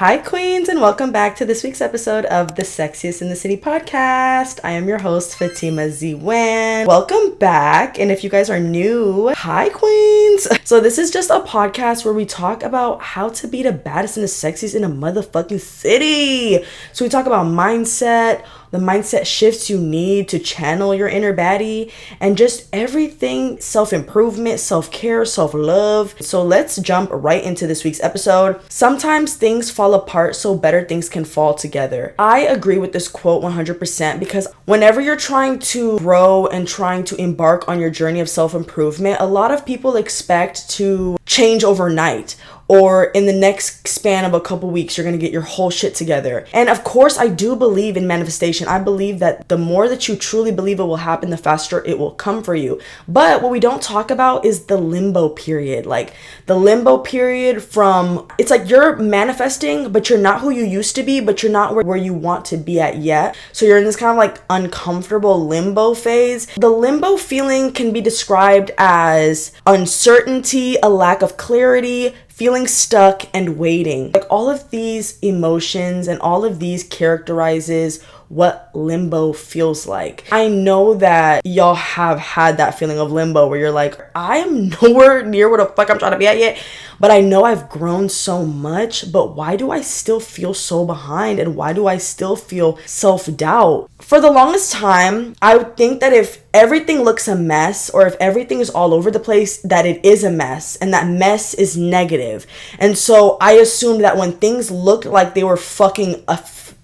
Hi, Queens, and welcome back to this week's episode of the Sexiest in the City podcast. I am your host, Fatima Z-Wan. Welcome back, and if you guys are new, hi, Queens. So this is just a podcast where we talk about how to be the baddest and the sexiest in a motherfucking city. So we talk about mindset, the mindset shifts you need to channel your inner baddie, and just everything self-improvement, self-care, self-love. So let's jump right into this week's episode. Sometimes things fall apart so better things can fall together. I agree with this quote 100% because whenever you're trying to grow and trying to embark on your journey of self-improvement, a lot of people expect to change overnight, or in the next span of a couple weeks, you're going to get your whole shit together. And of course, I do believe in manifestation. I believe that the more that you truly believe it will happen, the faster it will come for you. But what we don't talk about is the limbo period. Like the limbo period from, it's like you're manifesting, but you're not who you used to be, but you're not where you want to be at yet. So you're in this kind of like uncomfortable limbo phase. The limbo feeling can be described as uncertainty, a lack of clarity, feeling stuck, and waiting. Like all of these emotions and all of these characterizes what limbo feels like. I know that y'all have had that feeling of limbo where you're like, I'm nowhere near where the fuck I'm trying to be at yet, but I know I've grown so much, but why do I still feel so behind? And why do I still feel self-doubt? For the longest time, I would think that if everything looks a mess, or if everything is all over the place, that it is a mess, and that mess is negative. And so I assumed that when things looked like they were fucking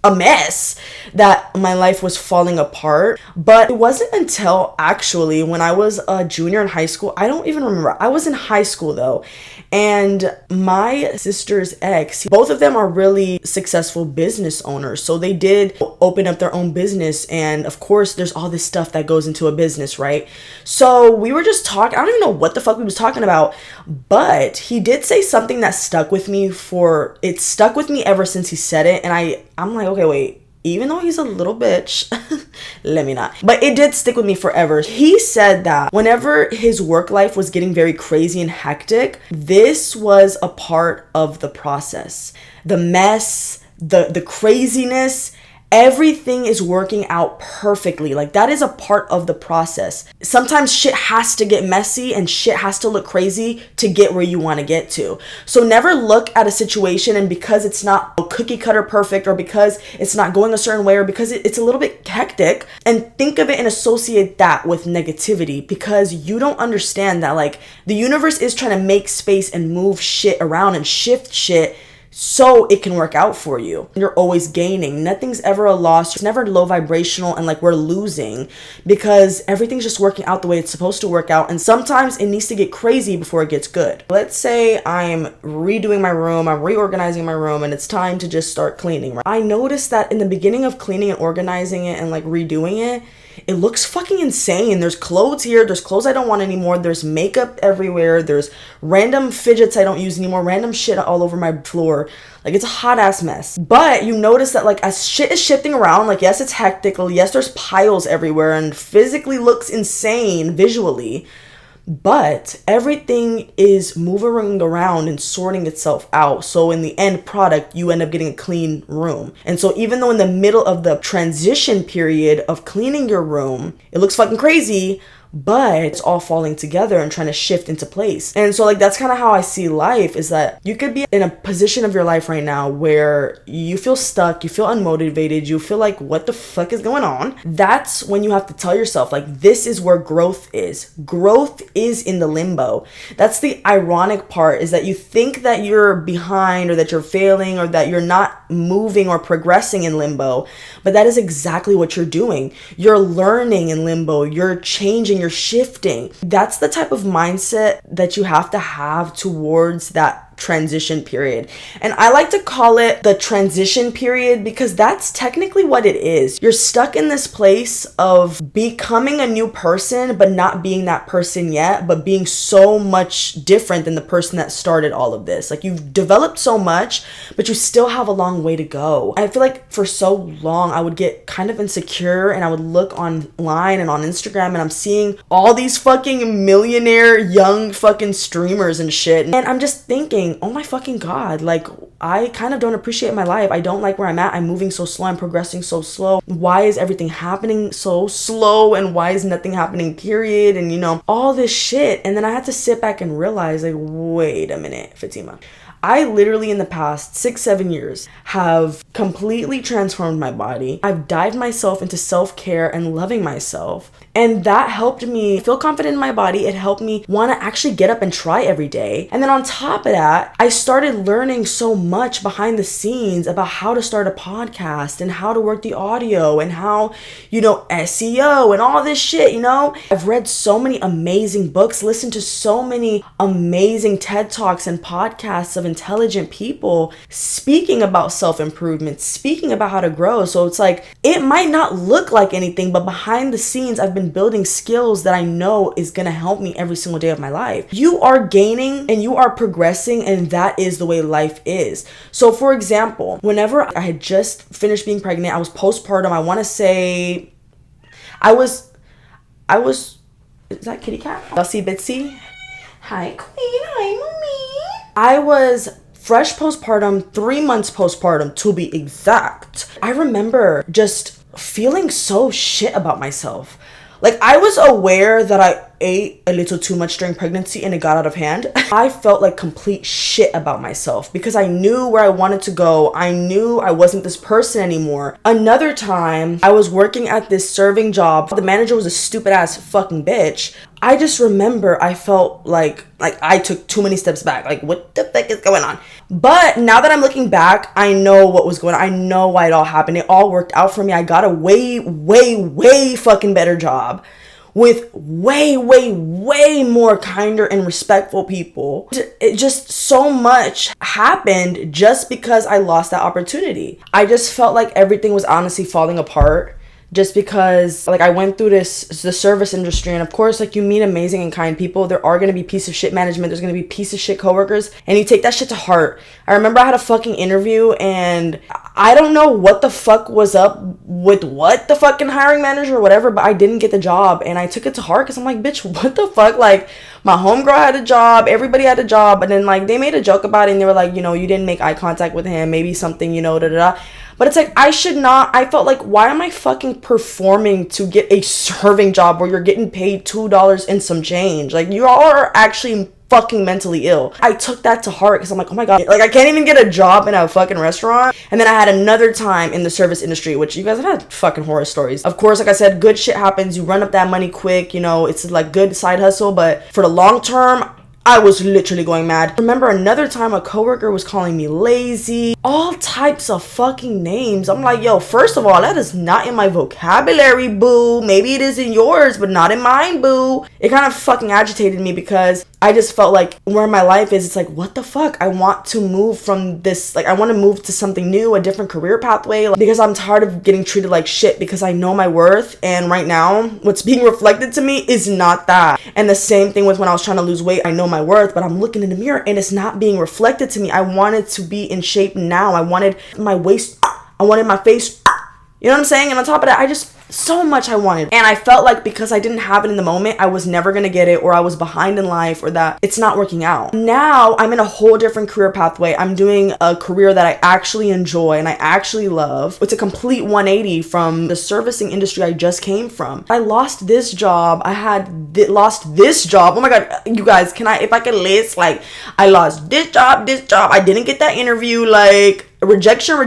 a mess, that my life was falling apart. But it wasn't until actually when I was a junior in high school, I don't even remember. I was in high school though, and my sister's ex, both of them are really successful business owners. So they did open up their own business, and of course there's all this stuff that goes into a business, right? So we were just talking, I don't even know what the fuck we was talking about, but he did say something that stuck with me ever since he said it. And I'm like, okay, wait, even though he's a little bitch, let me not. But it did stick with me forever. He said that whenever his work life was getting very crazy and hectic, this was a part of the process. The mess, the craziness, everything is working out perfectly. Like that is a part of the process. Sometimes shit has to get messy and shit has to look crazy to get where you want to get to. So never look at a situation and because it's not cookie cutter perfect, or because it's not going a certain way, or because it's a little bit hectic, and think of it and associate that with negativity, because you don't understand that like the universe is trying to make space and move shit around and shift shit so it can work out for you. You're always gaining. Nothing's ever a loss. It's never low vibrational and like we're losing, because everything's just working out the way it's supposed to work out. And sometimes it needs to get crazy before it gets good. Let's say I'm redoing my room, I'm reorganizing my room, and it's time to just start cleaning. Right? I noticed that in the beginning of cleaning and organizing it and like redoing it, it looks fucking insane. There's clothes here. There's clothes I don't want anymore. There's makeup everywhere. There's random fidgets I don't use anymore. Random shit all over my floor. Like it's a hot ass mess. But you notice that like as shit is shifting around, like yes, it's hectic. Yes, there's piles everywhere and physically looks insane visually. But everything is moving around and sorting itself out. So in the end product, you end up getting a clean room. And so even though in the middle of the transition period of cleaning your room, it looks fucking crazy, but it's all falling together and trying to shift into place. And so like that's kind of how I see life, is that you could be in a position of your life right now where you feel stuck, you feel unmotivated, you feel like what the fuck is going on. That's when you have to tell yourself like this is where growth is. Growth is in the limbo. That's the ironic part, is that you think that you're behind or that you're failing or that you're not moving or progressing in limbo, but that is exactly what you're doing. You're learning in limbo, you're changing, you're shifting. That's the type of mindset that you have to have towards that transition period. And I like to call it the transition period because that's technically what it is. You're stuck in this place of becoming a new person, but not being that person yet, but being so much different than the person that started all of this. Like you've developed so much, but you still have a long way to go. I feel like for so long I would get kind of insecure and I would look online and on Instagram and I'm seeing all these fucking millionaire young fucking streamers and shit. And I'm just thinking, thinking, oh my fucking God, like I kind of don't appreciate my life. I don't like where I'm at. I'm moving so slow. I'm progressing so slow. Why is everything happening so slow? And why is nothing happening, period? And you know, all this shit. And then I had to sit back and realize, like, wait a minute, Fatima. I literally in the past 6-7 years have completely transformed my body. I've dived myself into self-care and loving myself. And that helped me feel confident in my body. It helped me want to actually get up and try every day. And then on top of that, I started learning so much behind the scenes about how to start a podcast and how to work the audio and how, you know, SEO and all this shit, you know? I've read so many amazing books, listened to so many amazing TED Talks and podcasts of intelligent people speaking about self-improvement, speaking about how to grow. So it's like, it might not look like anything, but behind the scenes, I've been building skills that I know is going to help me every single day of my life. You are gaining and you are progressing, and that is the way life is. So for example, whenever I had just finished being pregnant, I was postpartum. I want to say I was, is that kitty cat? Bussy Bitsy. Hi, Queen. Hi, Mommy. I was fresh postpartum, 3 months postpartum to be exact. I remember just feeling so shit about myself. Like, I was aware that I ate a little too much during pregnancy and it got out of hand. I felt like complete shit about myself because I knew where I wanted to go. I knew I wasn't this person anymore. Another time, I was working at this serving job. The manager was a stupid ass fucking bitch. I just remember I felt like I took too many steps back. Like, what the fuck is going on? But now that I'm looking back, I know what was going on. I know why it all happened. It all worked out for me. I got a way fucking better job with way more kinder and respectful people. It just so much happened just because I lost that opportunity. I just felt like everything was honestly falling apart. Just because, like, I went through the service industry, and of course, like, you meet amazing and kind people. There are going to be piece of shit management. There's going to be piece of shit coworkers, and you take that shit to heart. I remember I had a fucking interview, and I don't know what the fuck was up with what the fucking hiring manager or whatever, but I didn't get the job, and I took it to heart because I'm like, bitch, what the fuck? Like, my homegirl had a job, everybody had a job, and then, like, they made a joke about it, and they were like, you know, you didn't make eye contact with him, maybe something, you know, da-da-da. But it's like, I felt like, why am I fucking performing to get a serving job where you're getting paid $2 and some change? Like, you all are actually fucking mentally ill. I took that to heart because I'm like, oh my God, like, I can't even get a job in a fucking restaurant. And then I had another time in the service industry, which you guys have had fucking horror stories. Of course, like I said, good shit happens. You run up that money quick, you know, it's like good side hustle. But for the long term, I was literally going mad. Remember another time a coworker was calling me lazy, all types of fucking names. I'm like, yo, first of all, that is not in my vocabulary, boo. Maybe it is in yours, but not in mine, boo. It kind of fucking agitated me because I just felt like where my life is, it's like, what the fuck? I want to move from this, like, I want to move to something new, a different career pathway, like, because I'm tired of getting treated like shit because I know my worth. And right now, what's being reflected to me is not that. And the same thing with when I was trying to lose weight. I know my worth, but I'm looking in the mirror and it's not being reflected to me. I wanted to be in shape now. I wanted my waist, I wanted my face, you know what I'm saying? And on top of that, so much I wanted. And I felt like because I didn't have it in the moment, I was never gonna get it, or I was behind in life, or that it's not working out. Now I'm in a whole different career pathway. I'm doing a career that I actually enjoy and I actually love. It's a complete 180 from the servicing industry I just came from. I lost this job. Lost this job. Oh my God, you guys, if I could list, like, I lost this job. I didn't get that interview, like, rejection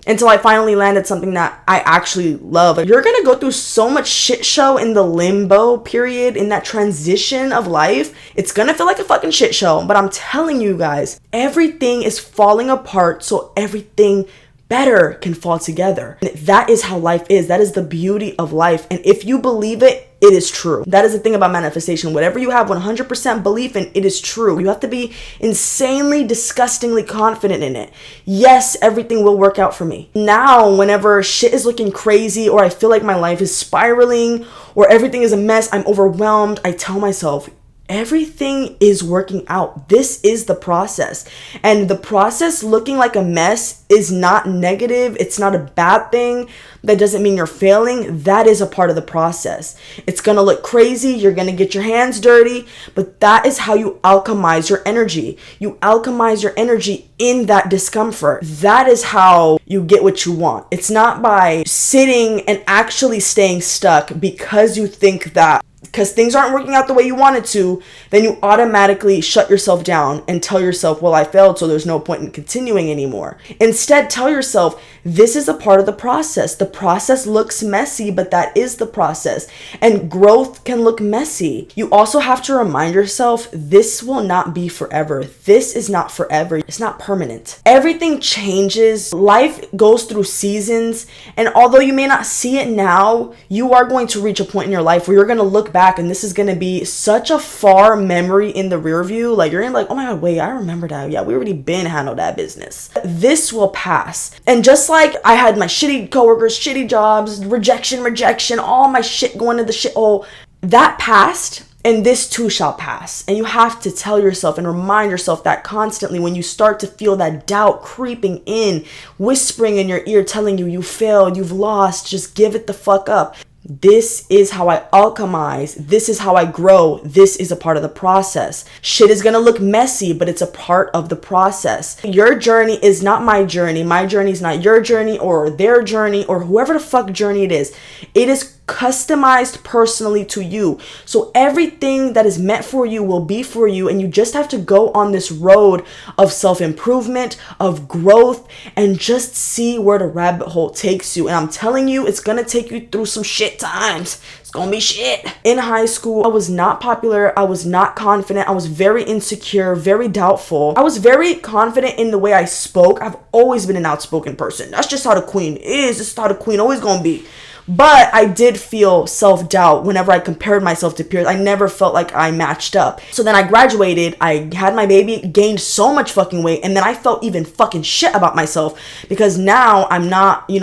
until I finally landed something that I actually love. Like, you're gonna go through so much shit show in the limbo period, in that transition of life. It's gonna feel like a fucking shit show, but I'm telling you guys, everything is falling apart so everything better can fall together. And that is how life is. That is the beauty of life. And if you believe it, it is true. That is the thing about manifestation. Whatever you have 100% belief in, it is true. You have to be insanely, disgustingly confident in it. Yes, everything will work out for me. Now, whenever shit is looking crazy, or I feel like my life is spiraling, or everything is a mess, I'm overwhelmed, I tell myself, everything is working out. This is the process. And the process looking like a mess is not negative. It's not a bad thing. That doesn't mean you're failing. That is a part of the process. It's going to look crazy. You're going to get your hands dirty, but that is how you alchemize your energy. You alchemize your energy in that discomfort. That is how you get what you want. It's not by sitting and actually staying stuck because you think that because things aren't working out the way you wanted to, then you automatically shut yourself down and tell yourself, well, I failed, so there's no point in continuing anymore. Instead, tell yourself, this is a part of the process. The process looks messy, but that is the process. And growth can look messy. You also have to remind yourself, this will not be forever. This is not forever. It's not permanent. Everything changes. Life goes through seasons. And although you may not see it now, you are going to reach a point in your life where you're going to look back and this is going to be such a far memory in the rear view. Like you're going to be like, oh my God, wait, I remember that. Yeah, we already been handled that business. This will pass. And just like I had my shitty coworkers, shitty jobs, rejection, all my shit going to the shithole, that passed. And this too shall pass. And you have to tell yourself and remind yourself that constantly when you start to feel that doubt creeping in, whispering in your ear, telling you you failed, you've lost, just give it the fuck up. This is how I alchemize. This is how I grow. This is a part of the process. Shit is gonna look messy, but it's a part of the process. Your journey is not my journey. My journey is not your journey or their journey or whoever the fuck journey it is. It is customized personally to you. So everything that is meant for you will be for you, and you just have to go on this road of self-improvement, of growth, and just see where the rabbit hole takes you. And I'm telling you, it's gonna take you through some shit times. It's gonna be shit. In high school, I was not popular. I was not confident. I was very insecure, very doubtful. I was very confident in the way I spoke. I've always been an outspoken person. That's just how the queen is. This is how the queen always gonna be. But I did feel self-doubt whenever I compared myself to peers. I never felt like I matched up. So then I graduated, I had my baby, gained so much fucking weight, and then I felt even fucking shit about myself because now I'm not free,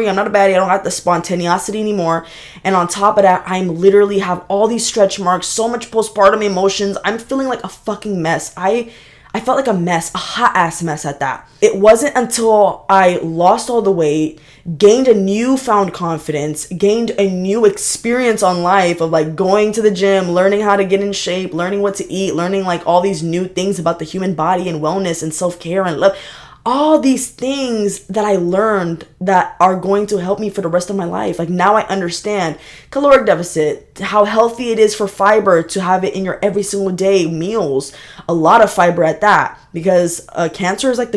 I'm not a baddie, I don't got the spontaneity anymore. And on top of that, I'm literally have all these stretch marks, so much postpartum emotions. I'm feeling like a fucking mess. I felt like a mess, a hot ass mess at that. It wasn't until I lost all the weight, gained a newfound confidence, gained a new experience on life of like going to the gym, learning how to get in shape, learning what to eat, learning like all these new things about the human body and wellness and self-care and love. All these things that I learned that are going to help me for the rest of my life. Like now I understand caloric deficit, how healthy it is for fiber to have it in your every single day meals. A lot of fiber at that, because cancer is like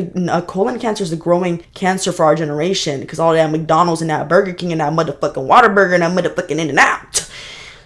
colon cancer is the growing cancer for our generation, because all that McDonald's and that Burger King and that motherfucking Whataburger and that motherfucking In-N-Out.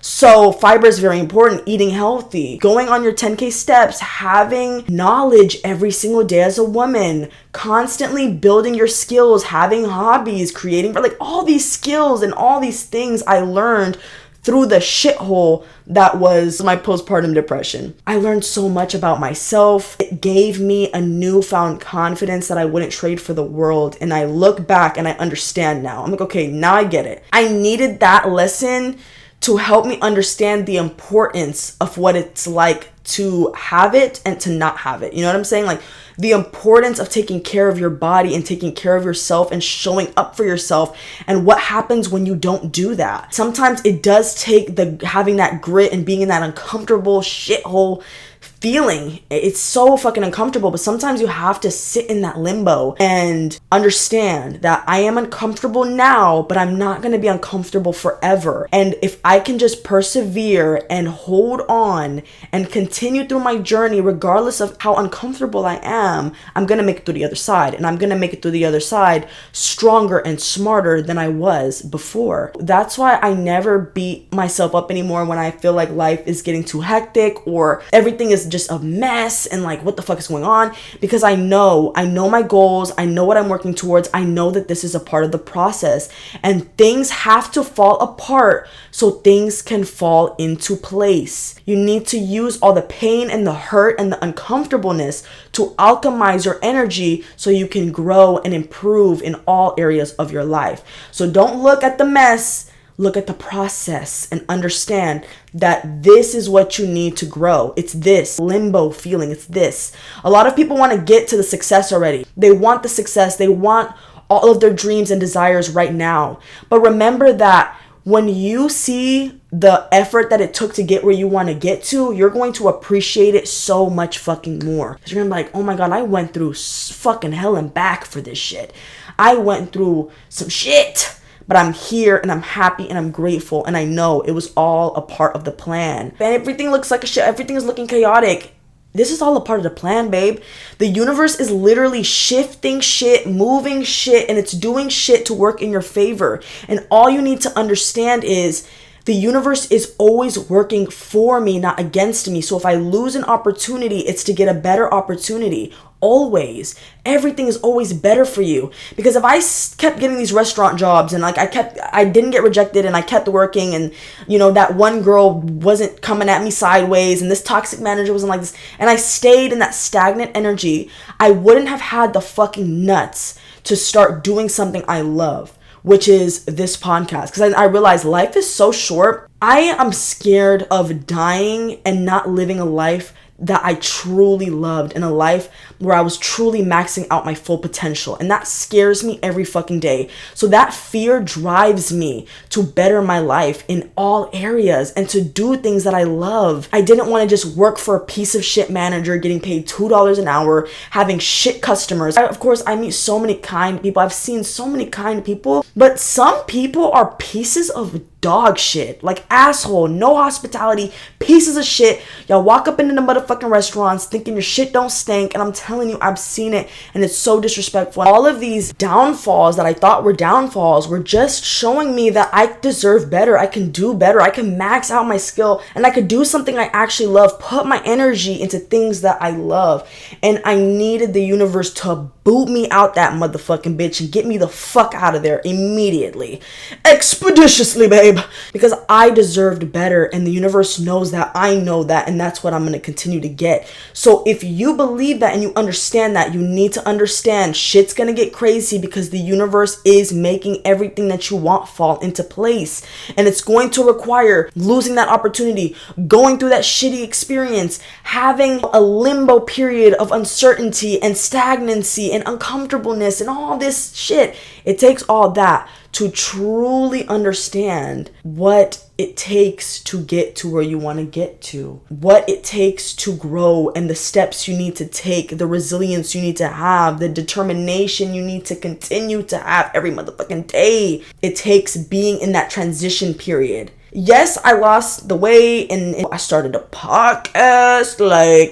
So fiber is very important. Eating healthy, going on your 10K steps, having knowledge every single day as a woman, constantly building your skills, having hobbies, creating like all these skills and all these things I learned through the shithole that was my postpartum depression. I learned so much about myself. It gave me a newfound confidence that I wouldn't trade for the world. And I look back and I understand now. I'm like, okay, now I get it. I needed that lesson to help me understand the importance of what it's like to have it and to not have it. You know what I'm saying? Like the importance of taking care of your body and taking care of yourself and showing up for yourself, and what happens when you don't do that. Sometimes it does take having that grit and being in that uncomfortable shithole feeling. It's so fucking uncomfortable, but sometimes you have to sit in that limbo and understand that I am uncomfortable now, but I'm not going to be uncomfortable forever. And if I can just persevere and hold on and continue through my journey, regardless of how uncomfortable I am, I'm going to make it through the other side. And I'm going to make it through the other side stronger and smarter than I was before. That's why I never beat myself up anymore when I feel like life is getting too hectic or everything is just a mess and like what the fuck is going on, because I know my goals, I know what I'm working towards, I know that this is a part of the process, and things have to fall apart so things can fall into place. You need to use all the pain and the hurt and the uncomfortableness to alchemize your energy so you can grow and improve in all areas of your life. So don't look at the mess, look at the process and understand that this is what you need to grow. It's this limbo feeling. It's this. A lot of people want to get to the success already. They want the success. They want all of their dreams and desires right now. But remember that when you see the effort that it took to get where you want to get to, you're going to appreciate it so much fucking more. You're going to be like, oh my God, I went through fucking hell and back for this shit. I went through some shit. But I'm here and I'm happy and I'm grateful, and I know it was all a part of the plan. And everything looks like a shit. Everything is looking chaotic. This is all a part of the plan, babe. The universe is literally shifting shit, moving shit, and it's doing shit to work in your favor. And all you need to understand is the universe is always working for me, not against me. So if I lose an opportunity, it's to get a better opportunity. Always. Everything is always better for you. Because if I kept getting these restaurant jobs and I didn't get rejected and I kept working, and that one girl wasn't coming at me sideways and this toxic manager wasn't like this, and I stayed in that stagnant energy, I wouldn't have had the fucking nuts to start doing something I love, which is this podcast. Because I realize life is so short. I am scared of dying and not living a life that I truly loved, in a life where I was truly maxing out my full potential. And that scares me every fucking day. So that fear drives me to better my life in all areas and to do things that I love. I didn't want to just work for a piece of shit manager getting paid $2 an hour, having shit customers. Of course, I meet so many kind people. I've seen so many kind people, but some people are pieces of dog shit, like asshole, no hospitality, pieces of shit. Y'all walk up into the motherfucking restaurants thinking your shit don't stink, and I'm telling you, I've seen it, and it's so disrespectful. All of these downfalls that I thought were downfalls were just showing me that I deserve better. I can do better. I can max out my skill, and I could do something I actually love, put my energy into things that I love. And I needed the universe to boot me out that motherfucking bitch and get me the fuck out of there immediately, expeditiously, babe, because I deserved better, and the universe knows that, I know that, and that's what I'm going to continue to get. So if you believe that and you understand that, you need to understand shit's going to get crazy, because the universe is making everything that you want fall into place, and it's going to require losing that opportunity, going through that shitty experience, having a limbo period of uncertainty and stagnancy and uncomfortableness and all this shit. It takes all that to truly understand what it takes to get to where you want to get to, what it takes to grow, and the steps you need to take, the resilience you need to have, the determination you need to continue to have every motherfucking day. It takes being in that transition period. Yes, I lost the weight and I started a podcast,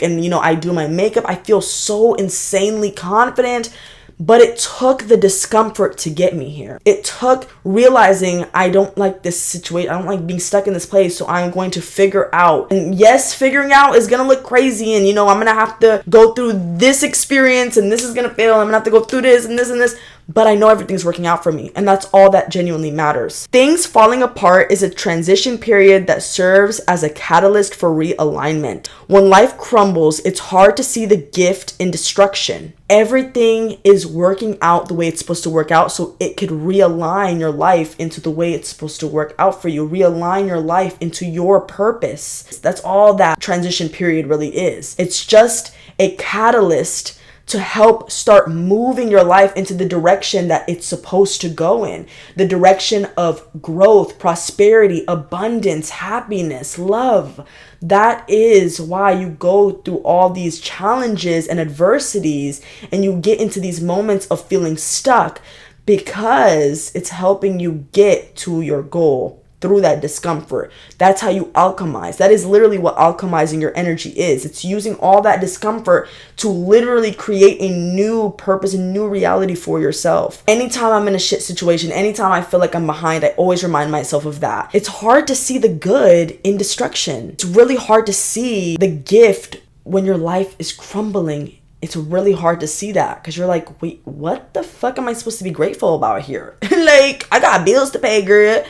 and I do my makeup. I feel so insanely confident. But it took the discomfort to get me here. It took realizing I don't like this situation. I don't like being stuck in this place. So I'm going to figure out. And yes, figuring out is going to look crazy. And, I'm going to have to go through this experience, and this is going to fail. I'm going to have to go through this and this and this. But I know everything's working out for me. And that's all that genuinely matters. Things falling apart is a transition period that serves as a catalyst for realignment. When life crumbles, it's hard to see the gift in destruction. Everything is working out the way it's supposed to work out, so it could realign your life into the way it's supposed to work out for you. Realign your life into your purpose. That's all that transition period really is. It's just a catalyst to help start moving your life into the direction that it's supposed to go in. The direction of growth, prosperity, abundance, happiness, love. That is why you go through all these challenges and adversities, and you get into these moments of feeling stuck, because it's helping you get to your goal through that discomfort. That's how you alchemize. That is literally what alchemizing your energy is. It's using all that discomfort to literally create a new purpose, a new reality for yourself. Anytime I'm in a shit situation, anytime I feel like I'm behind, I always remind myself of that. It's hard to see the good in destruction. It's really hard to see the gift when your life is crumbling. It's really hard to see that, because you're like, wait, what the fuck am I supposed to be grateful about here? I got bills to pay, girl.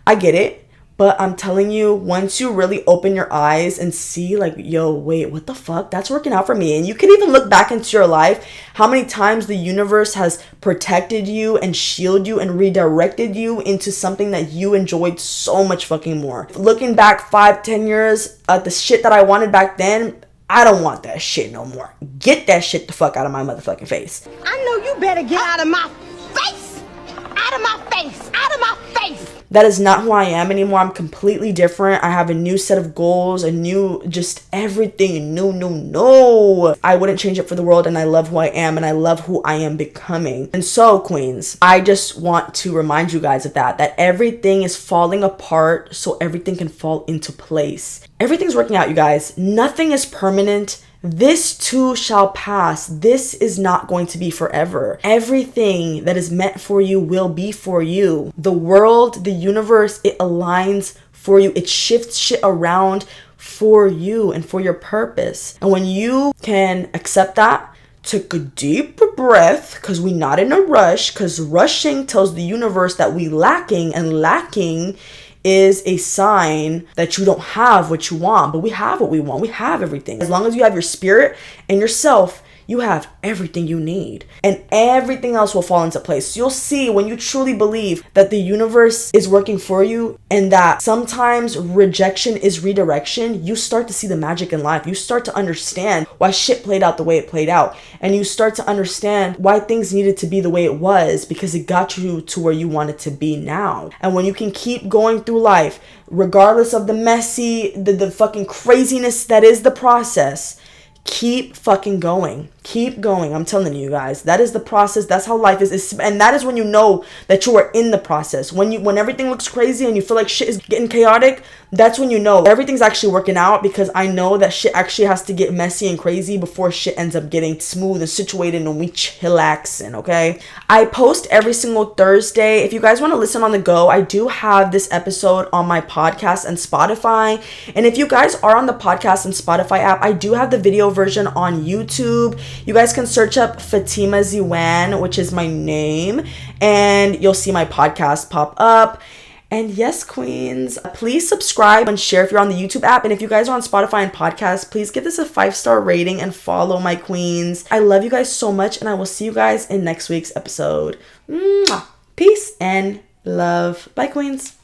I get it, But I'm telling you, once you really open your eyes and see like, yo, wait, what the fuck? That's working out for me. And you can even look back into your life, how many times the universe has protected you and shielded you and redirected you into something that you enjoyed so much fucking more. Looking back 5-10 years at the shit that I wanted back then, I don't want that shit no more. Get that shit the fuck out of my motherfucking face. I know you better get out of my face! Out of my face! Out of my face! That is not who I am anymore. I'm completely different. I have a new set of goals, a new, just everything. No. I wouldn't change it for the world, and I love who I am, and I love who I am becoming. And so, queens, I just want to remind you guys of that everything is falling apart so everything can fall into place. Everything's working out, you guys. Nothing is permanent. This too shall pass. This is not going to be forever. Everything that is meant for you will be for you. The world, the universe, it aligns for you. It shifts shit around for you and for your purpose. And when you can accept that, take a deep breath, because we're not in a rush, because rushing tells the universe that we lacking, and lacking is a sign that you don't have what you want. But we have what we want. We have everything. As long as you have your spirit and yourself, you have everything you need, and everything else will fall into place. So you'll see, when you truly believe that the universe is working for you and that sometimes rejection is redirection, you start to see the magic in life. You start to understand why shit played out the way it played out, and you start to understand why things needed to be the way it was, because it got you to where you wanted to be now. And when you can keep going through life, regardless of the messy, the fucking craziness that is the process, keep fucking going. Keep going. I'm telling you guys, that is the process. That's how life is. And that is when you know that you are in the process. When everything looks crazy and you feel like shit is getting chaotic, that's when you know everything's actually working out, because I know that shit actually has to get messy and crazy before shit ends up getting smooth and situated and we chillaxing, okay? I post every single Thursday. If you guys want to listen on the go, I do have this episode on my podcast and Spotify. And if you guys are on the podcast and Spotify app, I do have the video version on YouTube. You guys can search up Fatima Ziwan, which is my name, and you'll see my podcast pop up. And yes, queens, please subscribe and share if you're on the YouTube app. And if you guys are on Spotify and podcast, please give this a 5-star rating and follow my queens. I love you guys so much, and I will see you guys in next week's episode. Mwah. Peace and love. Bye, queens.